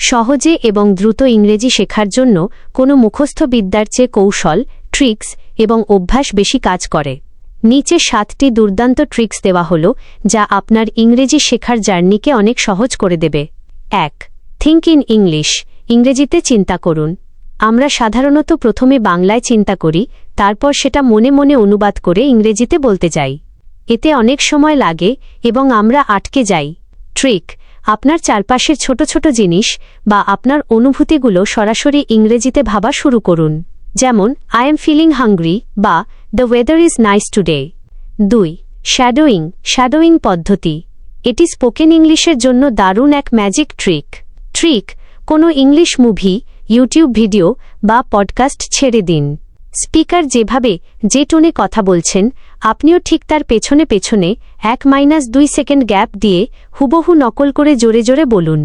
সহজে এবং দ্রুত ইংরেজি শেখার জন্য কোনো মুখস্থ বিদ্যার চেয়ে কৌশল, ট্রিক্স এবং অভ্যাস বেশি কাজ করে। নিচে 7টি দুর্দান্ত ট্রিক্স দেওয়া হলো যা আপনার ইংরেজি শেখার জার্নিকে অনেক সহজ করে দেবে। 1. Think in English. ইংরেজিতে চিন্তা করুন। আমরা সাধারণত প্রথমে বাংলায় চিন্তা করি, তারপর সেটা মনে মনে অনুবাদ করে ইংরেজিতে বলতে যাই। এতে অনেক সময় লাগে এবং আমরা আটকে যাই। ট্রিক: আপনার চারপাশের ছোট ছোট জিনিস বা আপনার অনুভূতিগুলো সরাসরি ইংরেজিতে ভাবা শুরু করুন। যেমন আই এম ফিলিং হাংরি বা the weather is nice today. 2. Shadowing পদ্ধতি। এটি স্পোকেন ইংলিশের জন্য দারুণ এক ম্যাজিক ট্রিক। কোনো ইংলিশ মুভি, ইউটিউব ভিডিও বা পডকাস্ট ছেড়ে দিন। স্পিকার যেভাবে যে টোনে কথা বলছেন, আপনিও ঠিক তার পেছনে পেছনে 1-2 সেকেন্ড গ্যাপ দিয়ে হুবহু নকল করে জোরে জোরে বলুন।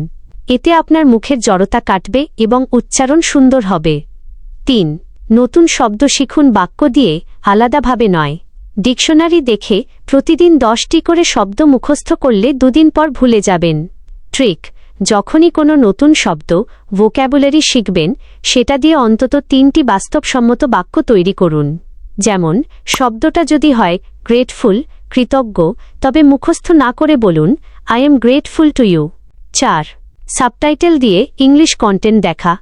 এতে আপনার মুখের জড়তা কাটবে এবং উচ্চারণ সুন্দর হবে। 3. নতুন শব্দ শিখুন বাক্য দিয়ে, আলাদাভাবে নয়। ডিকশনারি দেখে প্রতিদিন 10টি করে শব্দ মুখস্থ করলে 2 দিন পর ভুলে যাবেন। ট্রিক: যখনই কোনো নতুন শব্দ, ভোক্যাবুলারি শিখবেন, সেটা দিয়ে অন্তত 3টি বাস্তবসম্মত বাক্য তৈরি করুন। যেমন শব্দটা যদি হয় গ্রেটফুল, কৃতজ্ঞ, তবে মুখস্থ না করে বলুন I am grateful to you. 4. Subtitle দিয়ে ইংলিশ কন্টেন্ট দেখা।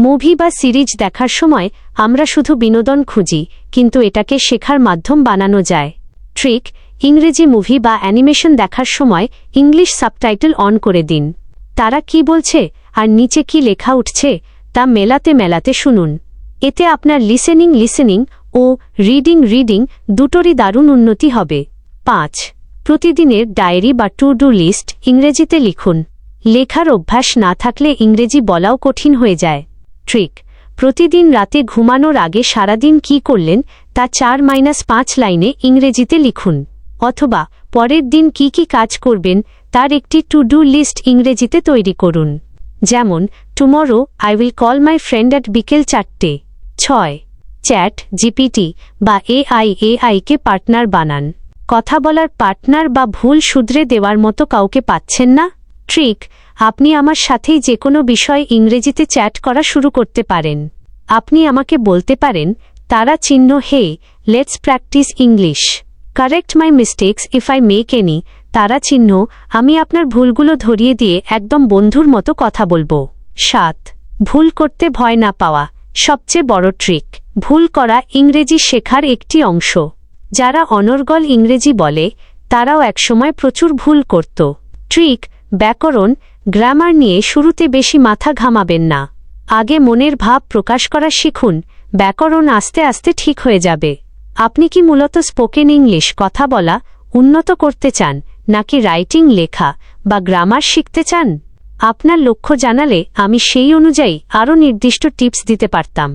মুভি বা সিরিজ দেখার সময় আমরা শুধু বিনোদন খুঁজি, কিন্তু এটাকে শেখার মাধ্যম বানানো যায়। ট্রিক: ইংরেজি মুভি বা অ্যানিমেশন দেখার সময় ইংলিশ সাবটাইটেল অন করে দিন। তারা কি বলছে আর নিচে কি লেখা উঠছে তা মেলাতে শুনুন। এতে আপনার লিসেনিং ও রিডিং দুটোরই দারুণ উন্নতি হবে। 5. প্রতিদিনের ডায়েরি বা টু ডু লিস্ট ইংরেজিতে লিখুন। লেখার অভ্যাস না থাকলে ইংরেজি বলাও কঠিন হয়ে যায়। ট্রিক: প্রতিদিন রাতে ঘুমানোর আগে সারাদিন কি করলেন তা 4-5 লাইনে ইংরেজিতে লিখুন। অথবা পরের দিন কি কাজ করবেন তার একটি টু ডু লিস্ট ইংরেজিতে তৈরি করুন। যেমন tomorrow I will call my friend at বিকেল 4টে। 6. চ্যাট জিপিটি বা এআইকে পার্টনার বানান। কথা বলার পার্টনার বা ভুল শুধরে দেওয়ার মতো কাউকে পাচ্ছেন না? ট্রিক: আপনি আমার সাথেই যে কোনো বিষয়ে ইংরেজিতে চ্যাট করা শুরু করতে পারেন। আপনি আমাকে বলতে পারেন তারা চিহ্ন hey let's practice English, correct my mistakes if I make any, তারা চিহ্ন আমি আপনার ভুলগুলো ধরিয়ে দিয়ে একদম বন্ধুর মতো কথা বলবো। 7. ভুল করতে ভয় না পাওয়া। সবচেয়ে বড় ট্রিক, ভুল করা ইংরেজি শেখার একটি অংশ। যারা অনর্গল ইংরেজি বলে তারাও একসময় প্রচুর ভুল করত। ট্রিক: ব্যাকরণ, গ্রামার নিয়ে শুরুতে বেশি মাথা ঘামাবেন না। আগে মনের ভাব প্রকাশ করা শিখুন, ব্যাকরণ আস্তে আস্তে ঠিক হয়ে যাবে। আপনি কি মূলত স্পোকেন ইংলিশ কথা বলা উন্নত করতে চান, নাকি রাইটিং, লেখা বা গ্রামার শিখতে চান? আপনার লক্ষ্য জানালে আমি সেই অনুযায়ী আরও নির্দিষ্ট টিপস দিতে পারতাম।